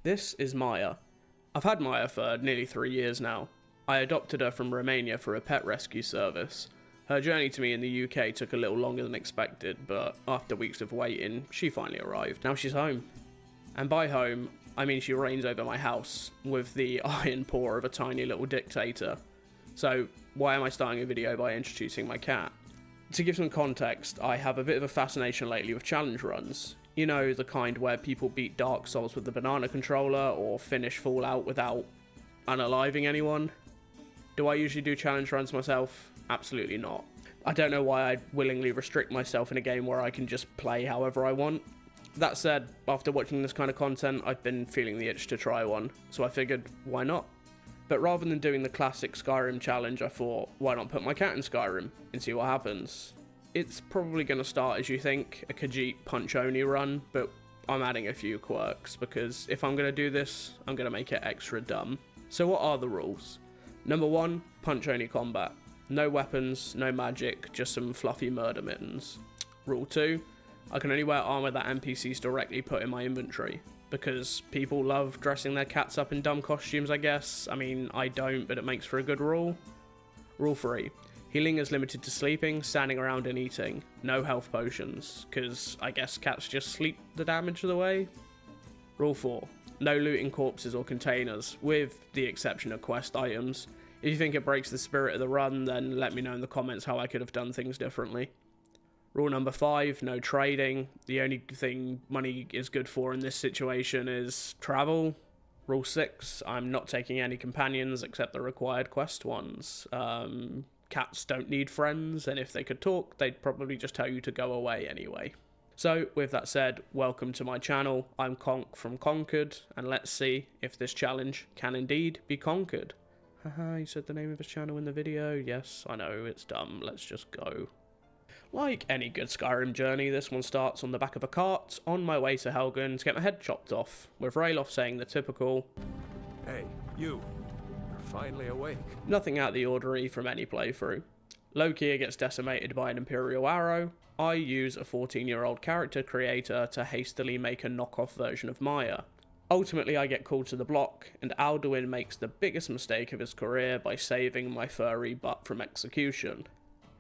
This is Maya. I've had Maya for nearly 3 years now. I adopted her from Romania for a pet rescue service. Her journey to me in the UK took a little longer than expected, but after weeks of waiting, she finally arrived. Now she's home. And by home, I mean she reigns over my house, with the iron paw of a tiny little dictator. So why am I starting a video by introducing my cat? To give some context, I have a bit of a fascination lately with challenge runs. You know, the kind where people beat Dark Souls with the banana controller, or finish Fallout without unaliving anyone. Do I usually do challenge runs myself? Absolutely not. I don't know why I'd willingly restrict myself in a game where I can just play however I want. That said, after watching this kind of content, I've been feeling the itch to try one, so I figured, why not? But rather than doing the classic Skyrim challenge, I thought, why not put my cat in Skyrim and see what happens? It's probably going to start as you think, a Khajiit punch-only run, but I'm adding a few quirks, because if I'm going to do this, I'm going to make it extra dumb. So what are the rules? Number 1, punch-only combat. No weapons, no magic, just some fluffy murder mittens. Rule 2, I can only wear armor that NPCs directly put in my inventory, because people love dressing their cats up in dumb costumes, I guess. I mean, I don't, but it makes for a good rule. Rule 3, healing is limited to sleeping, standing around and eating. No health potions, because I guess cats just sleep the damage away. Rule 4, no looting corpses or containers, with the exception of quest items. If you think it breaks the spirit of the run, then let me know in the comments how I could have done things differently. Rule number 5, no trading. The only thing money is good for in this situation is travel. Rule 6, I'm not taking any companions except the required quest ones. Cats don't need friends, and if they could talk, they'd probably just tell you to go away anyway. So, with that said, welcome to my channel. I'm Conk from Conquered, and let's see if this challenge can indeed be conquered. Haha, he said the name of his channel in the video. Yes, I know, it's dumb. Let's just go. Like any good Skyrim journey, this one starts on the back of a cart, on my way to Helgen to get my head chopped off, with Ralof saying the typical, "Hey, you're finally awake." Nothing out of the ordinary from any playthrough. Loki gets decimated by an Imperial arrow. I use a 14-year-old character creator to hastily make a knockoff version of Maya. Ultimately, I get called to the block, and Alduin makes the biggest mistake of his career by saving my furry butt from execution.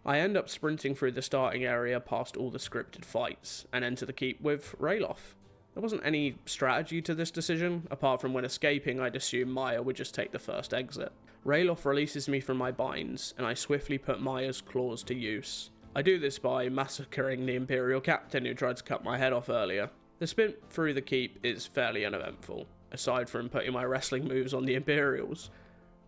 I end up sprinting through the starting area past all the scripted fights, and enter the keep with Ralof. There wasn't any strategy to this decision, apart from when escaping I'd assume Maya would just take the first exit. Ralof releases me from my binds, and I swiftly put Maya's claws to use. I do this by massacring the Imperial captain who tried to cut my head off earlier. The sprint through the keep is fairly uneventful, aside from putting my wrestling moves on the Imperials.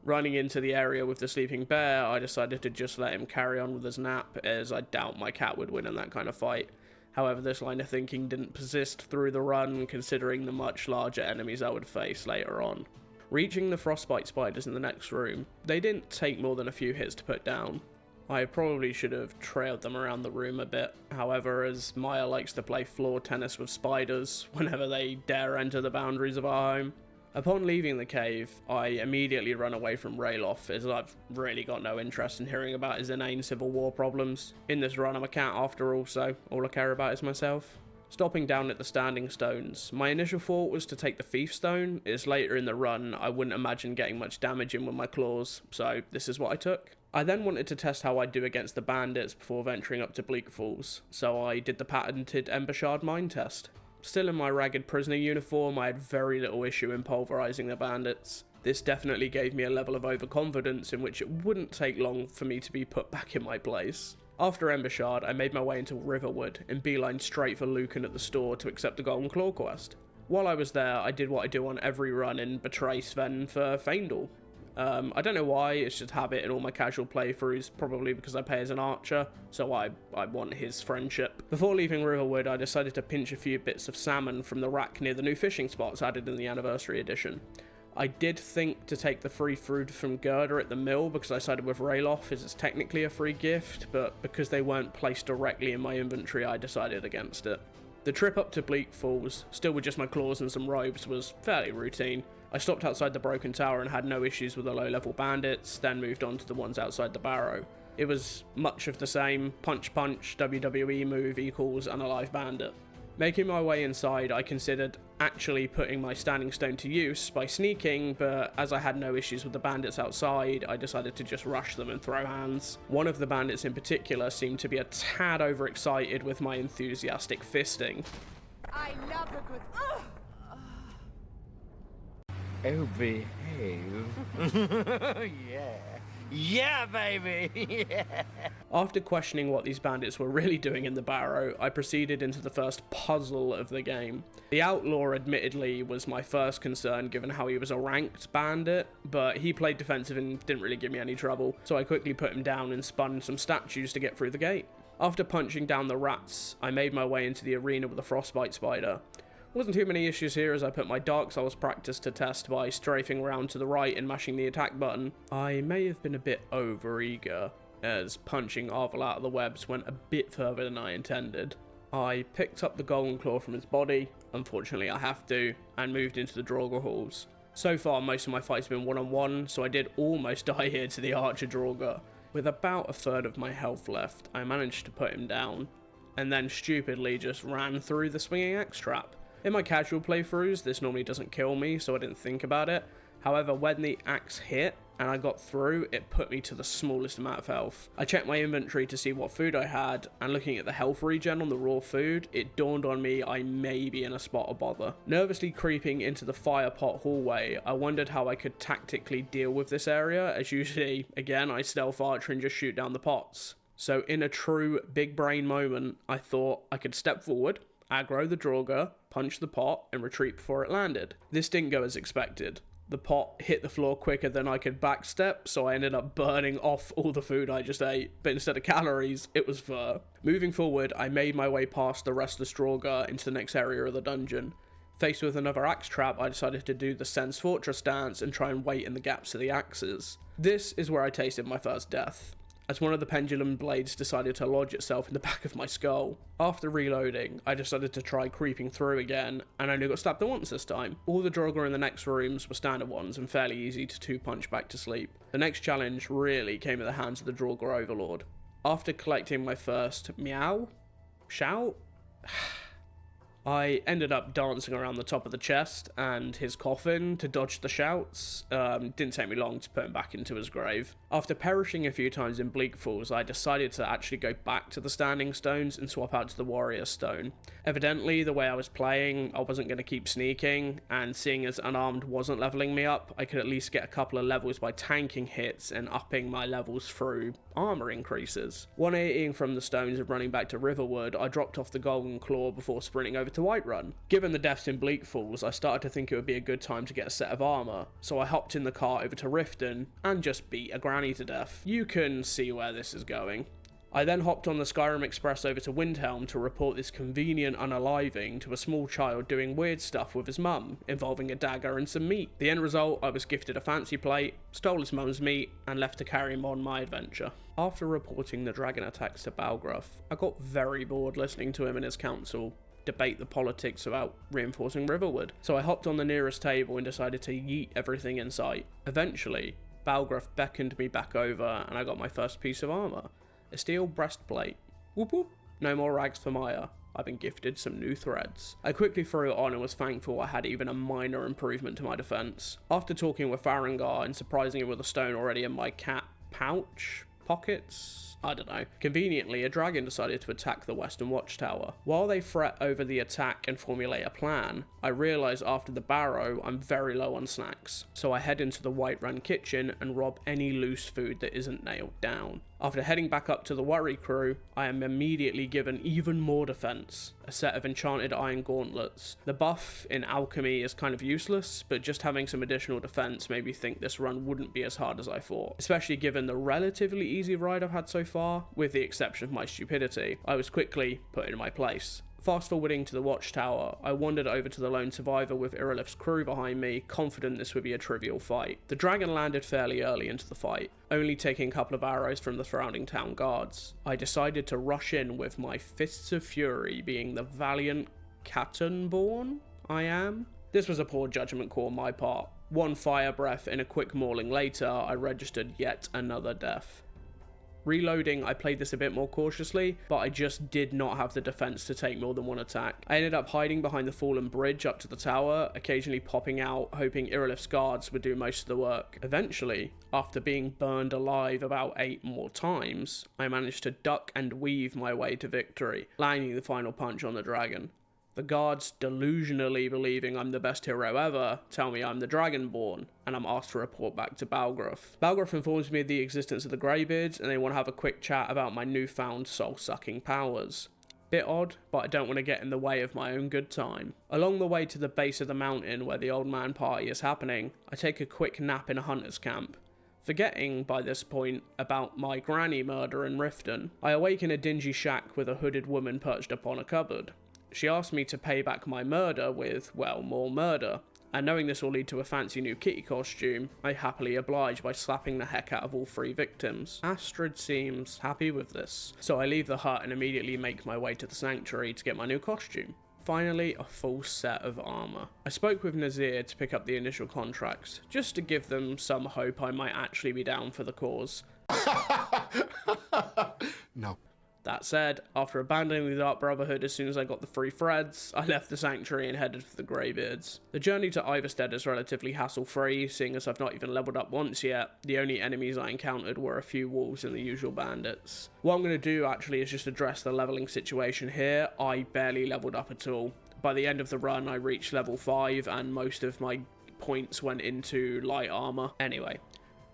Running into the area with the sleeping bear, I decided to just let him carry on with his nap, as I doubt my cat would win in that kind of fight. However, this line of thinking didn't persist through the run, considering the much larger enemies I would face later on. Reaching the frostbite spiders in the next room, they didn't take more than a few hits to put down. I probably should have trailed them around the room a bit, however, as Maya likes to play floor tennis with spiders whenever they dare enter the boundaries of our home. Upon leaving the cave, I immediately run away from Ralof, as I've really got no interest in hearing about his inane civil war problems. In this run I'm a cat after all, so all I care about is myself. Stopping down at the standing stones, my initial thought was to take the thief stone, as later in the run I wouldn't imagine getting much damage in with my claws, so this is what I took. I then wanted to test how I'd do against the bandits before venturing up to Bleak Falls, so I did the patented Ember mine test. Still in my ragged prisoner uniform, I had very little issue in pulverizing the bandits. This definitely gave me a level of overconfidence in which it wouldn't take long for me to be put back in my place. After Embershard, I made my way into Riverwood and beelined straight for Lucan at the store to accept the Golden Claw quest. While I was there, I did what I do on every run and betray Sven for Feindel. I don't know why, it's just habit in all my casual playthroughs, probably because I play as an archer, so I want his friendship. Before leaving Riverwood, I decided to pinch a few bits of salmon from the rack near the new fishing spots added in the Anniversary Edition. I did think to take the free food from Gerda at the mill because I sided with Ralof, as it's technically a free gift, but because they weren't placed directly in my inventory, I decided against it. The trip up to Bleak Falls, still with just my claws and some robes, was fairly routine. I stopped outside the Broken Tower and had no issues with the low-level bandits, then moved on to the ones outside the Barrow. It was much of the same, punch punch, WWE move equals unalive bandit. Making my way inside, I considered actually putting my standing stone to use by sneaking, but as I had no issues with the bandits outside, I decided to just rush them and throw hands. One of the bandits in particular seemed to be a tad overexcited with my enthusiastic fisting. I love a good. Oh, behave. Yeah. Yeah, baby! Yeah. After questioning what these bandits were really doing in the barrow, I proceeded into the first puzzle of the game. The outlaw admittedly was my first concern given how he was a ranked bandit, but he played defensive and didn't really give me any trouble, so I quickly put him down and spun some statues to get through the gate. After punching down the rats, I made my way into the arena with a frostbite spider. Wasn't too many issues here as I put my Dark Souls practice to test by strafing around to the right and mashing the attack button. I may have been a bit overeager, as punching Arvel out of the webs went a bit further than I intended. I picked up the golden claw from his body, unfortunately I have to, and moved into the Draugr halls. So far most of my fights have been one-on-one, so I did almost die here to the archer Draugr. With about a third of my health left, I managed to put him down, and then stupidly just ran through the swinging axe trap. In my casual playthroughs, this normally doesn't kill me, so I didn't think about it. However, when the axe hit and I got through, it put me to the smallest amount of health. I checked my inventory to see what food I had, and looking at the health regen on the raw food, it dawned on me I may be in a spot of bother. Nervously creeping into the fire pot hallway, I wondered how I could tactically deal with this area, as usually, again, I stealth archer and just shoot down the pots. So in a true big brain moment, I thought I could step forward, aggro the Draugr, punch the pot, and retreat before it landed. This didn't go as expected. The pot hit the floor quicker than I could backstep, so I ended up burning off all the food I just ate, but instead of calories, it was fur. Moving forward, I made my way past the restless Draugr into the next area of the dungeon. Faced with another axe trap, I decided to do the Sense Fortress dance and try and wait in the gaps of the axes. This is where I tasted my first death, as one of the pendulum blades decided to lodge itself in the back of my skull. After reloading, I decided to try creeping through again, and only got stabbed once this time. All the Draugr in the next rooms were standard ones and fairly easy to two-punch back to sleep. The next challenge really came at the hands of the Draugr Overlord. After collecting my first meow? Shout? I ended up dancing around the top of the chest and his coffin to dodge the shouts. Didn't take me long to put him back into his grave. After perishing a few times in Bleak Falls, I decided to actually go back to the Standing Stones and swap out to the Warrior Stone. Evidently, the way I was playing, I wasn't going to keep sneaking, and seeing as unarmed wasn't leveling me up, I could at least get a couple of levels by tanking hits and upping my levels through armor increases. 180ing from the stones and running back to Riverwood, I dropped off the Golden Claw before sprinting over to Whiterun. Given the deaths in Bleak Falls, I started to think it would be a good time to get a set of armor, so I hopped in the car over to Riften and just beat a granny to death. You can see where this is going. I then hopped on the Skyrim Express over to Windhelm to report this convenient unaliving to a small child doing weird stuff with his mum, involving a dagger and some meat. The end result, I was gifted a fancy plate, stole his mum's meat, and left to carry him on my adventure. After reporting the dragon attacks to Balgruuf, I got very bored listening to him and his council debate the politics about reinforcing Riverwood, so I hopped on the nearest table and decided to yeet everything in sight. Eventually, Balgruuf beckoned me back over and I got my first piece of armor. A steel breastplate. Whoop whoop. No more rags for Maya. I've been gifted some new threads. I quickly threw it on and was thankful I had even a minor improvement to my defense. After talking with Farengar and surprising him with a stone already in my cat pouch? Pockets? I don't know. Conveniently, a dragon decided to attack the Western Watchtower. While they fret over the attack and formulate a plan, I realise after the barrow I'm very low on snacks, so I head into the Whiterun kitchen and rob any loose food that isn't nailed down. After heading back up to the Worry Crew, I am immediately given even more defense, a set of enchanted iron gauntlets. The buff in alchemy is kind of useless, but just having some additional defense made me think this run wouldn't be as hard as I thought, especially given the relatively easy ride I've had so far, with the exception of my stupidity. I was quickly put in my place. Fast forwarding to the Watchtower, I wandered over to the lone survivor with Irilith's crew behind me, confident this would be a trivial fight. The dragon landed fairly early into the fight, only taking a couple of arrows from the surrounding town guards. I decided to rush in with my Fists of Fury, being the valiant Catanborn I am. This was a poor judgment call on my part. One fire breath and a quick mauling later, I registered yet another death. Reloading, I played this a bit more cautiously, but I just did not have the defense to take more than one attack. I ended up hiding behind the fallen bridge up to the tower, occasionally popping out, hoping Irrelift's guards would do most of the work. Eventually, after being burned alive about 8 more times, I managed to duck and weave my way to victory, landing the final punch on the dragon. The guards, delusionally believing I'm the best hero ever, tell me I'm the Dragonborn, and I'm asked to report back to Balgruuf. Balgruuf informs me of the existence of the Greybeards, and they want to have a quick chat about my newfound soul-sucking powers. Bit odd, but I don't want to get in the way of my own good time. Along the way to the base of the mountain where the old man party is happening, I take a quick nap in a hunter's camp. Forgetting, by this point, about my granny murder in Riften, I awake in a dingy shack with a hooded woman perched upon a cupboard. She asked me to pay back my murder with, well, more murder, and knowing this will lead to a fancy new kitty costume, I happily oblige by slapping the heck out of all 3 victims. Astrid seems happy with this, so I leave the hut and immediately make my way to the sanctuary to get my new costume. Finally, a full set of armour. I spoke with Nazir to pick up the initial contracts, just to give them some hope I might actually be down for the cause. No. That said, after abandoning the Dark Brotherhood as soon as I got the 3 threads, I left the sanctuary and headed for the Greybeards. The journey to Ivarstead is relatively hassle-free, seeing as I've not even leveled up once yet. The only enemies I encountered were a few wolves and the usual bandits. What I'm going to do actually is just address the leveling situation here. I barely leveled up at all. By the end of the run I reached level 5 and most of my points went into light armour. Anyway,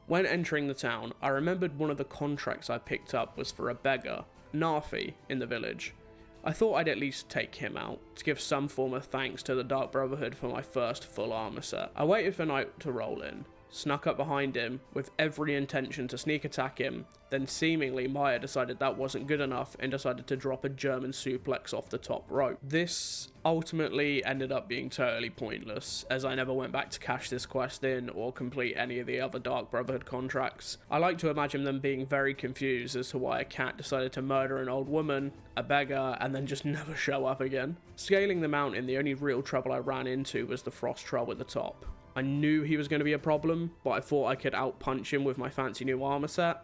when entering the town, I remembered one of the contracts I picked up was for a beggar, Narfi, in the village. I thought I'd at least take him out, to give some form of thanks to the Dark Brotherhood for my first full armor set. I waited for night to roll in, snuck up behind him with every intention to sneak attack him, then seemingly Maya decided that wasn't good enough and decided to drop a German suplex off the top rope. This ultimately ended up being totally pointless, as I never went back to cash this quest in or complete any of the other Dark Brotherhood contracts. I like to imagine them being very confused as to why a cat decided to murder an old woman, a beggar, and then just never show up again. Scaling the mountain, the only real trouble I ran into was the frost troll at the top. I knew he was going to be a problem, but I thought I could out-punch him with my fancy new armor set.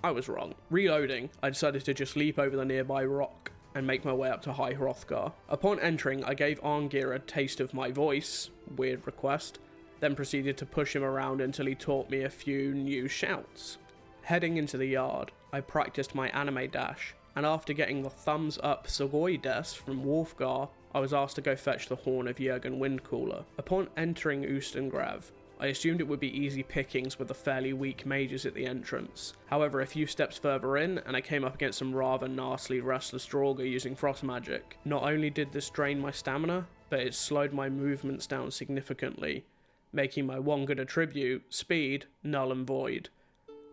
I was wrong. Reloading, I decided to just leap over the nearby rock and make my way up to High Hrothgar. Upon entering, I gave Arngir a taste of my voice, weird request, then proceeded to push him around until he taught me a few new shouts. Heading into the yard, I practiced my anime dash, and after getting the thumbs up Sugoi Des from Wolfgar, I was asked to go fetch the horn of Jürgen Windcooler. Upon entering Ustengrav, I assumed it would be easy pickings with the fairly weak mages at the entrance. However, a few steps further in, and I came up against some rather gnarly restless Draugr using frost magic. Not only did this drain my stamina, but it slowed my movements down significantly, making my one good attribute, speed, null and void.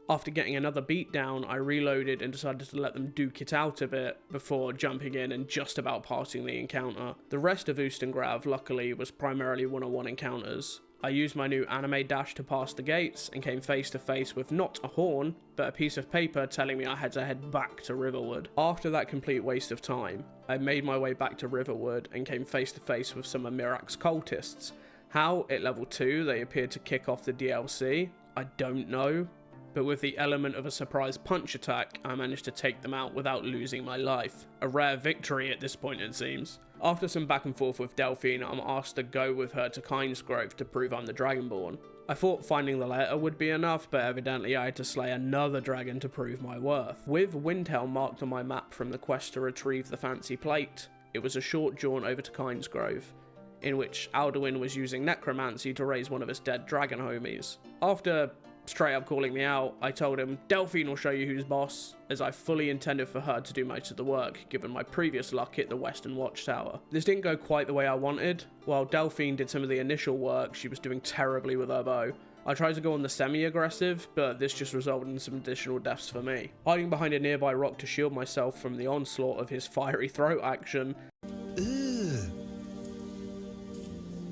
After getting another beat down, I reloaded and decided to let them duke it out a bit before jumping in and just about passing the encounter. The rest of Ustengrav, luckily, was primarily one-on-one encounters. I used my new anime dash to pass the gates and came face to face with not a horn, but a piece of paper telling me I had to head back to Riverwood. After that complete waste of time, I made my way back to Riverwood and came face to face with some of Mirak's cultists. How, at level 2, they appeared to kick off the DLC, I don't know. But with the element of a surprise punch attack, I managed to take them out without losing my life. A rare victory at this point, it seems. After some back and forth with Delphine, I'm asked to go with her to Kynesgrove to prove I'm the Dragonborn. I thought finding the letter would be enough, but evidently I had to slay another dragon to prove my worth. With Windhelm marked on my map from the quest to retrieve the fancy plate, it was a short jaunt over to Kynesgrove, in which Alduin was using necromancy to raise one of his dead dragon homies. After straight up calling me out, I told him Delphine will show you who's boss, as I fully intended for her to do most of the work, given my previous luck at the Western Watchtower. This didn't go quite the way I wanted. While Delphine did some of the initial work, she was doing terribly with her bow. I tried to go on the semi-aggressive, but this just resulted in some additional deaths for me. Hiding behind a nearby rock to shield myself from the onslaught of his fiery throat action,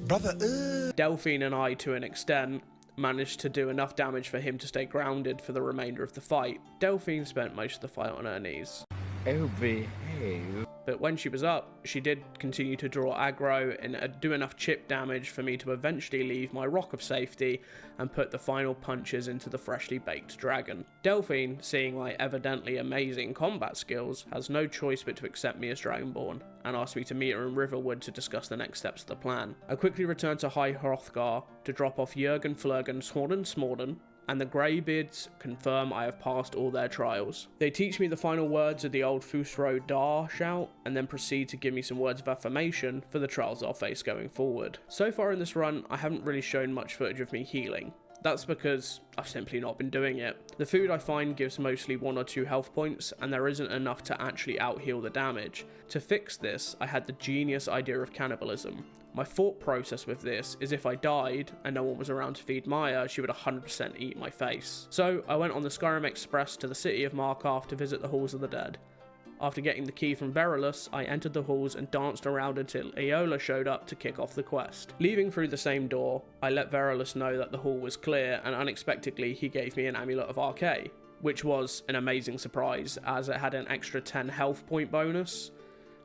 Brother, Delphine and I, to an extent, managed to do enough damage for him to stay grounded for the remainder of the fight. Delphine spent most of the fight on her knees. Oh, behave. behave. But when she was up, she did continue to draw aggro and do enough chip damage for me to eventually leave my rock of safety and put the final punches into the freshly baked dragon. Delphine, seeing my evidently amazing combat skills, has no choice but to accept me as Dragonborn and asked me to meet her in Riverwood to discuss the next steps of the plan. I quickly returned to High Hrothgar to drop off Jurgen, Flurgen, Smorden, Smorden, and the Greybeards confirm I have passed all their trials. They teach me the final words of the old Fusro Dar shout, and then proceed to give me some words of affirmation for the trials I'll face going forward. So far in this run, I haven't really shown much footage of me healing. That's because I've simply not been doing it. The food I find gives mostly 1 or 2 health points, and there isn't enough to actually out-heal the damage. To fix this, I had the genius idea of cannibalism. My thought process with this is if I died and no one was around to feed Maya, she would 100% eat my face. So I went on the Skyrim Express to the city of Markarth to visit the Halls of the Dead. After getting the key from Verulus, I entered the halls and danced around until Aeola showed up to kick off the quest. Leaving through the same door, I let Verulus know that the hall was clear, and unexpectedly he gave me an Amulet of Archay, which was an amazing surprise as it had an extra 10 health point bonus.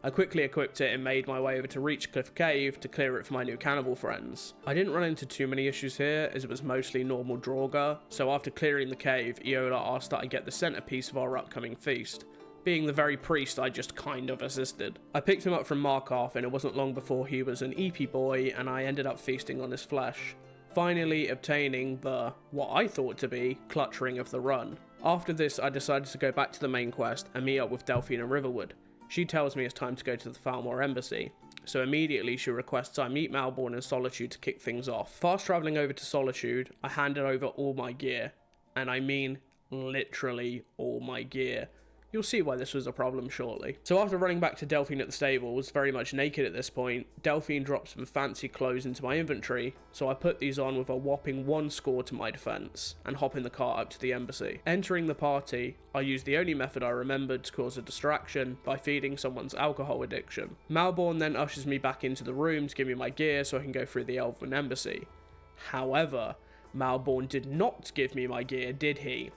I quickly equipped it and made my way over to Reachcliff Cave to clear it for my new cannibal friends. I didn't run into too many issues here as it was mostly normal Draugr, so after clearing the cave, Aeola asked that I get the centerpiece of our upcoming feast. Being the very priest, I just kind of assisted. I picked him up from Markarth and it wasn't long before he was an EP boy and I ended up feasting on his flesh, finally obtaining the, what I thought to be, clutch ring of the run. After this, I decided to go back to the main quest and meet up with Delphine and Riverwood. She tells me it's time to go to the Falmore Embassy, so immediately she requests I meet Malborn in Solitude to kick things off. Fast travelling over to Solitude, I handed over all my gear, and I mean literally all my gear. You'll see why this was a problem shortly. So after running back to Delphine at the stables, very much naked at this point, Delphine dropped some fancy clothes into my inventory, so I put these on with a whopping 1 score to my defense, and hop in the car up to the embassy. Entering the party, I used the only method I remembered to cause a distraction by feeding someone's alcohol addiction. Malborn then ushers me back into the room to give me my gear so I can go through the Elven embassy. However, Malborn did not give me my gear, did he?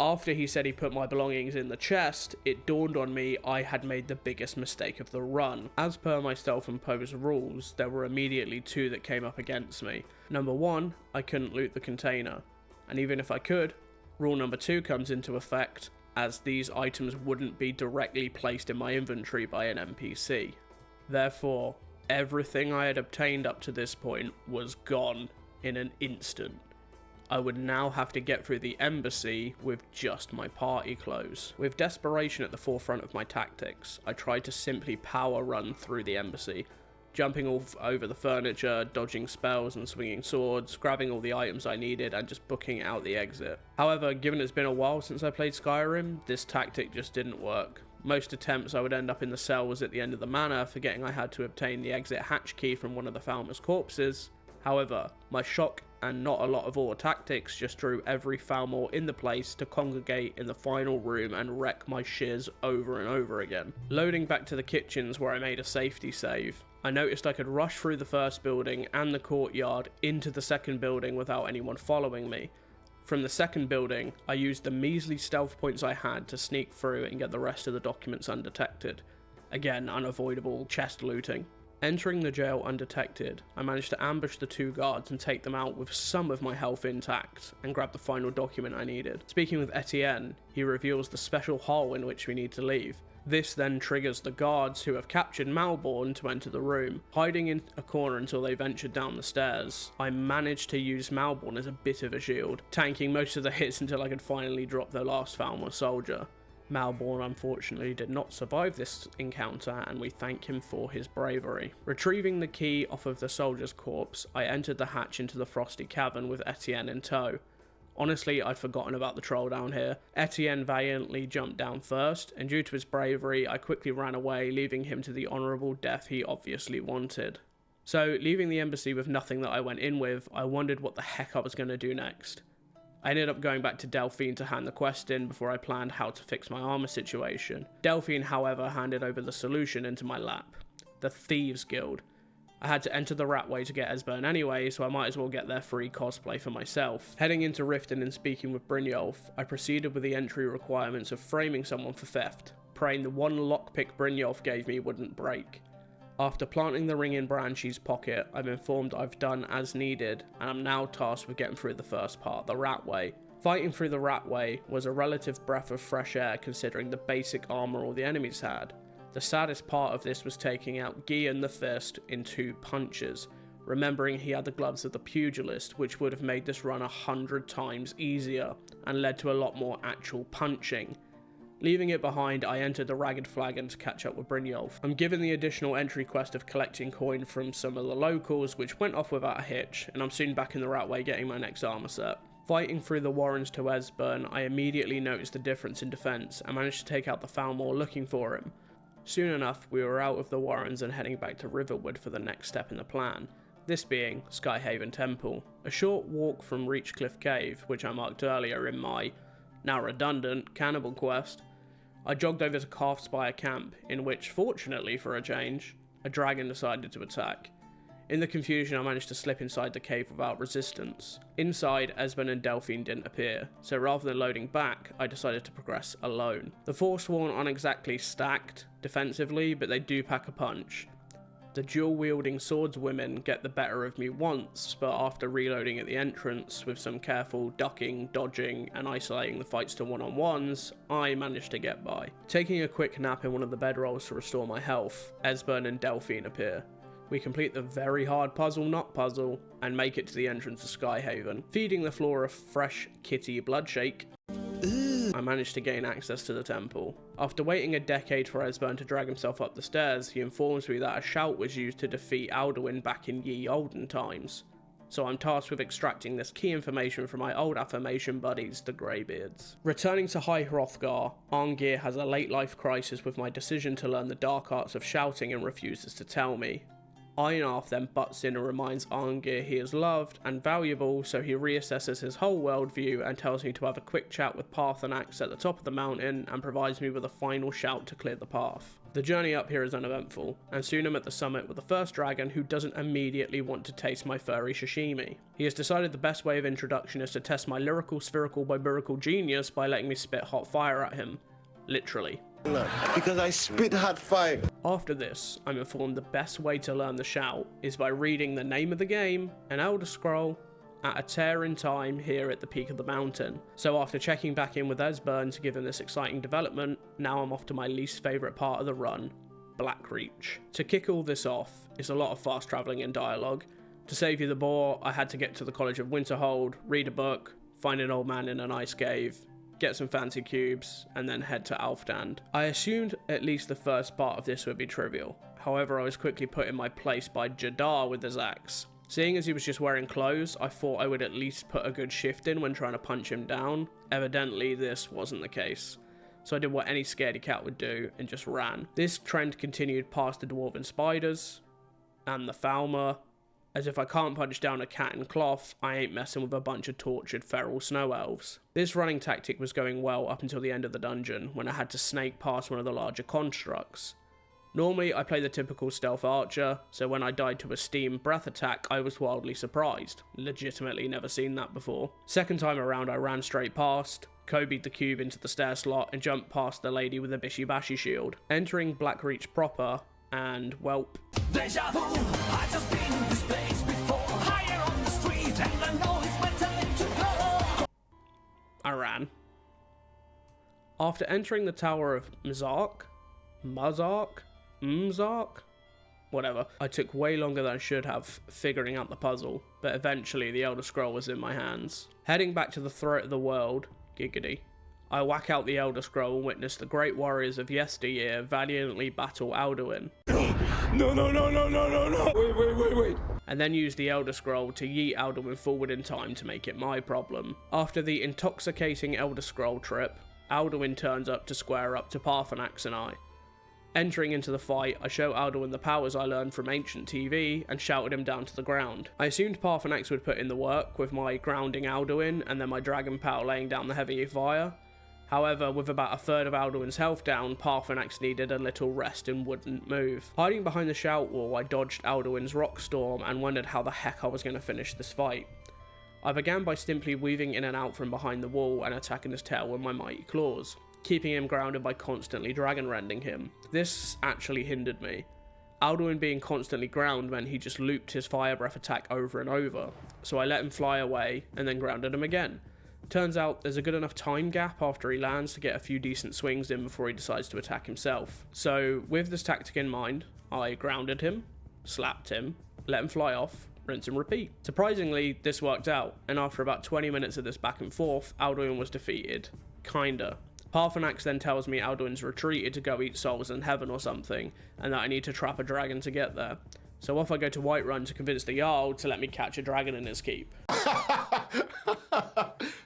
After he said he put my belongings in the chest, it dawned on me I had made the biggest mistake of the run. As per my self-imposed rules, there were immediately 2 that came up against me. Number 1, I couldn't loot the container, and even if I could, rule number 2 comes into effect, as these items wouldn't be directly placed in my inventory by an NPC. Therefore, everything I had obtained up to this point was gone in an instant. I would now have to get through the embassy with just my party clothes. With desperation at the forefront of my tactics, I tried to simply power run through the embassy, jumping all over the furniture, dodging spells and swinging swords, grabbing all the items I needed and just booking out the exit. However, given it's been a while since I played Skyrim, this tactic just didn't work. Most attempts I would end up in the cells at the end of the manor, forgetting I had to obtain the exit hatch key from one of the Falmer's corpses. However, my shock and not a lot of awe tactics just drew every Falmor in the place to congregate in the final room and wreck my shiz over and over again. Loading back to the kitchens where I made a safety save, I noticed I could rush through the first building and the courtyard into the second building without anyone following me. From the second building, I used the measly stealth points I had to sneak through and get the rest of the documents undetected. Again, unavoidable chest looting. Entering the jail undetected, I managed to ambush the 2 guards and take them out with some of my health intact, and grab the final document I needed. Speaking with Etienne, he reveals the special hole in which we need to leave. This then triggers the guards who have captured Malborn to enter the room, hiding in a corner until they ventured down the stairs. I managed to use Malborn as a bit of a shield, tanking most of the hits until I could finally drop the last Falmer soldier. Malborn unfortunately did not survive this encounter, and we thank him for his bravery. Retrieving the key off of the soldier's corpse, I entered the hatch into the frosty cavern with Etienne in tow. Honestly, I'd forgotten about the troll down here. Etienne valiantly jumped down first, and due to his bravery, I quickly ran away, leaving him to the honourable death he obviously wanted. So, leaving the embassy with nothing that I went in with, I wondered what the heck I was going to do next. I ended up going back to Delphine to hand the quest in before I planned how to fix my armor situation. Delphine, however, handed over the solution into my lap. The Thieves Guild. I had to enter the Ratway to get Esbern anyway, so I might as well get their free cosplay for myself. Heading into Riften and speaking with Brynjolf, I proceeded with the entry requirements of framing someone for theft, praying the one lockpick Brynjolf gave me wouldn't break. After planting the ring in Branshi's pocket, I'm informed I've done as needed, and I'm now tasked with getting through the first part, the Ratway. Fighting through the Ratway was a relative breath of fresh air considering the basic armour all the enemies had. The saddest part of this was taking out Gian the Fist in 2 punches, remembering he had the gloves of the pugilist, which would have made this run 100 times easier, and led to a lot more actual punching. Leaving it behind, I entered the Ragged Flagon to catch up with Brynjolf. I'm given the additional entry quest of collecting coin from some of the locals, which went off without a hitch, and I'm soon back in the Ratway getting my next armour set. Fighting through the Warrens to Esbern, I immediately noticed the difference in defence and managed to take out the Falmor looking for him. Soon enough, we were out of the Warrens and heading back to Riverwood for the next step in the plan, this being Skyhaven Temple, a short walk from Reachcliff Cave, which I marked earlier in my, now redundant, cannibal quest. I jogged over to Calfspire Camp, in which, fortunately for a change, a dragon decided to attack. In the confusion, I managed to slip inside the cave without resistance. Inside, Esbern and Delphine didn't appear, so rather than loading back, I decided to progress alone. The Forsworn aren't exactly stacked defensively, but they do pack a punch. The dual-wielding swordswomen get the better of me once, but after reloading at the entrance, with some careful ducking, dodging, and isolating the fights to one-on-ones, I managed to get by. Taking a quick nap in one of the bedrolls to restore my health, Esbern and Delphine appear. We complete the very hard puzzle not puzzle, and make it to the entrance of Skyhaven. Feeding the floor a fresh kitty bloodshake, I managed to gain access to the temple. After waiting a decade for Esbern to drag himself up the stairs, he informs me that a shout was used to defeat Alduin back in ye olden times. So I'm tasked with extracting this key information from my old affirmation buddies, the Greybeards. Returning to High Hrothgar, Arngir has a late life crisis with my decision to learn the dark arts of shouting and refuses to tell me. Einarth then butts in and reminds Arngir he is loved and valuable, so he reassesses his whole worldview and tells me to have a quick chat with Parthenax at the top of the mountain and provides me with a final shout to clear the path. The journey up here is uneventful, and soon I'm at the summit with the first dragon who doesn't immediately want to taste my furry sashimi. He has decided the best way of introduction is to test my lyrical spherical bibirical genius by letting me spit hot fire at him. Literally. Because I spit hot fire. After this, I'm informed the best way to learn the shout is by reading the name of the game, an Elder Scroll, at a tear in time here at the peak of the mountain. So after checking back in with Esbern to give him this exciting development, now I'm off to my least favourite part of the run, Blackreach. To kick all this off, it's a lot of fast travelling and dialogue. To save you the bore, I had to get to the College of Winterhold, read a book, find an old man in an ice cave, get some fancy cubes, and then head to Alfdand. I assumed at least the first part of this would be trivial. However, I was quickly put in my place by Jadar with his axe. Seeing as he was just wearing clothes, I thought I would at least put a good shift in when trying to punch him down. Evidently, this wasn't the case. So I did what any scaredy cat would do and just ran. This trend continued past the dwarven spiders and the Falmer, as if I can't punch down a cat in cloth, I ain't messing with a bunch of tortured feral snow elves. This running tactic was going well up until the end of the dungeon, when I had to snake past one of the larger constructs. Normally, I play the typical stealth archer, so when I died to a steam breath attack, I was wildly surprised. Legitimately never seen that before. Second time around, I ran straight past, Kobe'd the cube into the stair slot, and jumped past the lady with a bishy bashy shield. Entering Blackreach proper, and welp. Deja vu, I just been in this place before. Higher on the street, and I know it's my time to go. I ran. After entering the Tower of Mzark, whatever, I took way longer than I should have figuring out the puzzle, but eventually the Elder Scroll was in my hands. Heading back to the throat of the world, giggity, I whack out the Elder Scroll and witness the great warriors of yesteryear valiantly battle Alduin. No. Wait. And then use the Elder Scroll to yeet Alduin forward in time to make it my problem. After the intoxicating Elder Scroll trip, Alduin turns up to square up to Parthenax and I. Entering into the fight, I show Alduin the powers I learned from ancient TV and shouted him down to the ground. I assumed Parthenax would put in the work with my grounding Alduin and then my Dragon Power laying down the heavy fire. However, with about a third of Alduin's health down, Parthenax needed a little rest and wouldn't move. Hiding behind the shout wall, I dodged Alduin's rock storm and wondered how the heck I was going to finish this fight. I began by simply weaving in and out from behind the wall and attacking his tail with my mighty claws. keeping him grounded by constantly dragon rending him. This actually hindered me. Alduin being constantly ground meant he just looped his fire breath attack over and over, so I let him fly away and then grounded him again. Turns out there's a good enough time gap after he lands to get a few decent swings in before he decides to attack himself. So with this tactic in mind, I grounded him, slapped him, let him fly off, rinse and repeat. Surprisingly, this worked out, and after about 20 minutes of this back and forth, Alduin was defeated. Kinda. Parthenax then tells me Alduin's retreated to go eat souls in heaven or something, and that I need to trap a dragon to get there. So off I go to Whiterun to convince the Jarl to let me catch a dragon in his keep.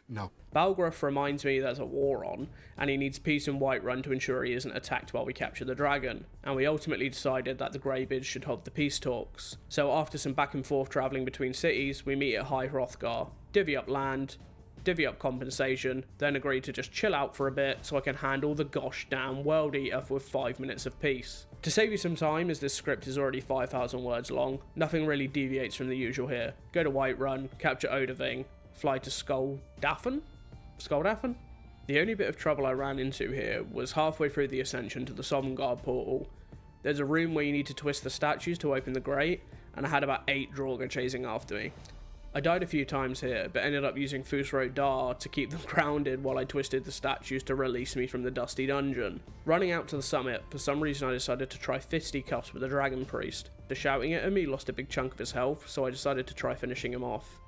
No. Balgruuf reminds me there's a war on, and he needs peace in Whiterun to ensure he isn't attacked while we capture the dragon, and we ultimately decided that the Greybeards should hold the peace talks. So after some back and forth travelling between cities, we meet at High Hrothgar, divvy up land, divvy up compensation, then agree to just chill out for a bit so I can handle the gosh damn World Eater with 5 minutes of peace. To save you some time, as this script is already 5,000 words long, nothing really deviates from the usual here. Go to Whiterun, capture Odahviing, fly to Skoldafen? The only bit of trouble I ran into here was halfway through the ascension to the Sovngarde portal. There's a room where you need to twist the statues to open the grate, and I had about 8 Draugr chasing after me. I died a few times here, but ended up using Fusro Dar to keep them grounded while I twisted the statues to release me from the dusty dungeon. Running out to the summit, for some reason I decided to try fisticuffs with the Dragon Priest. The shouting at him, he lost a big chunk of his health, so I decided to try finishing him off.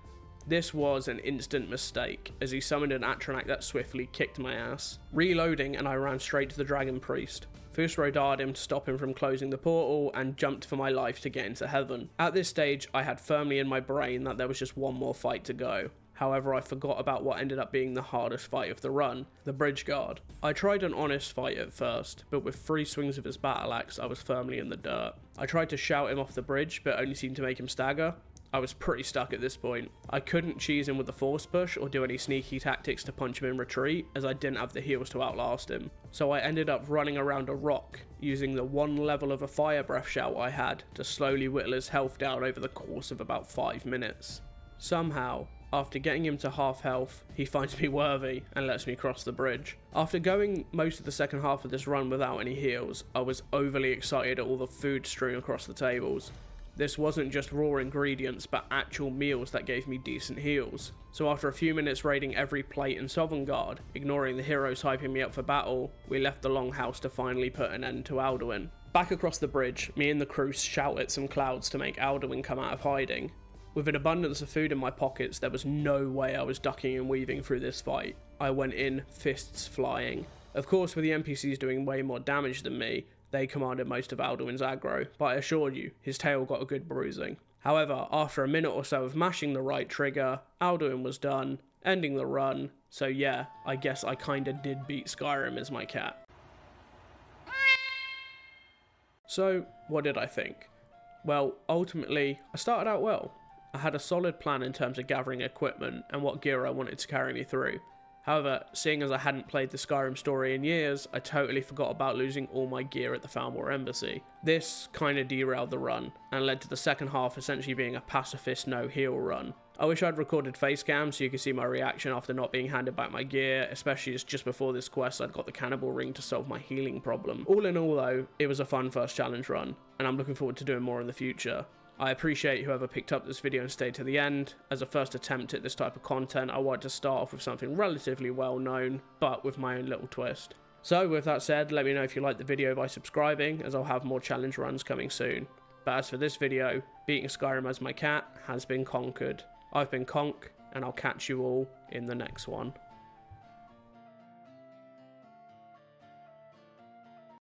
This was an instant mistake, as he summoned an Atronach that swiftly kicked my ass. Reloading, and I ran straight to the Dragon Priest. Fusro darred him to stop him from closing the portal, and jumped for my life to get into heaven. At this stage, I had firmly in my brain that there was just one more fight to go. However, I forgot about what ended up being the hardest fight of the run, the Bridge Guard. I tried an honest fight at first, but with 3 swings of his battle axe, I was firmly in the dirt. I tried to shout him off the bridge, but only seemed to make him stagger. I was pretty stuck at this point. I couldn't cheese him with the force push or do any sneaky tactics to punch him in retreat, as I didn't have the heals to outlast him. So I ended up running around a rock, using the 1 level of a fire breath shout I had to slowly whittle his health down over the course of about 5 minutes. Somehow, after getting him to half health, he finds me worthy and lets me cross the bridge. After going most of the second half of this run without any heals, I was overly excited at all the food strewn across the tables. This wasn't just raw ingredients, but actual meals that gave me decent heals. So after a few minutes raiding every plate in Sovngarde, ignoring the heroes hyping me up for battle, we left the Longhouse to finally put an end to Alduin. Back across the bridge, me and the crew shout at some clouds to make Alduin come out of hiding. With an abundance of food in my pockets, there was no way I was ducking and weaving through this fight. I went in, fists flying. Of course, with the NPCs doing way more damage than me, they commanded most of Alduin's aggro, but I assure you, his tail got a good bruising. However, after a minute or so of mashing the right trigger, Alduin was done, ending the run, so yeah, I guess I kinda did beat Skyrim as my cat. So, what did I think? Well, ultimately, I started out well. I had a solid plan in terms of gathering equipment and what gear I wanted to carry me through. However, seeing as I hadn't played the Skyrim story in years, I totally forgot about losing all my gear at the Falmor Embassy. This kinda derailed the run, and led to the second half essentially being a pacifist no-heal run. I wish I'd recorded face cam so you could see my reaction after not being handed back my gear, especially as just before this quest I'd got the cannibal ring to solve my healing problem. All in all though, it was a fun first challenge run, and I'm looking forward to doing more in the future. I appreciate whoever picked up this video and stayed to the end. As a first attempt at this type of content, I wanted to start off with something relatively well known, but with my own little twist. So with that said, let me know if you liked the video by subscribing, as I'll have more challenge runs coming soon. But as for this video, beating Skyrim as my cat has been conquered. I've been Conk, and I'll catch you all in the next one.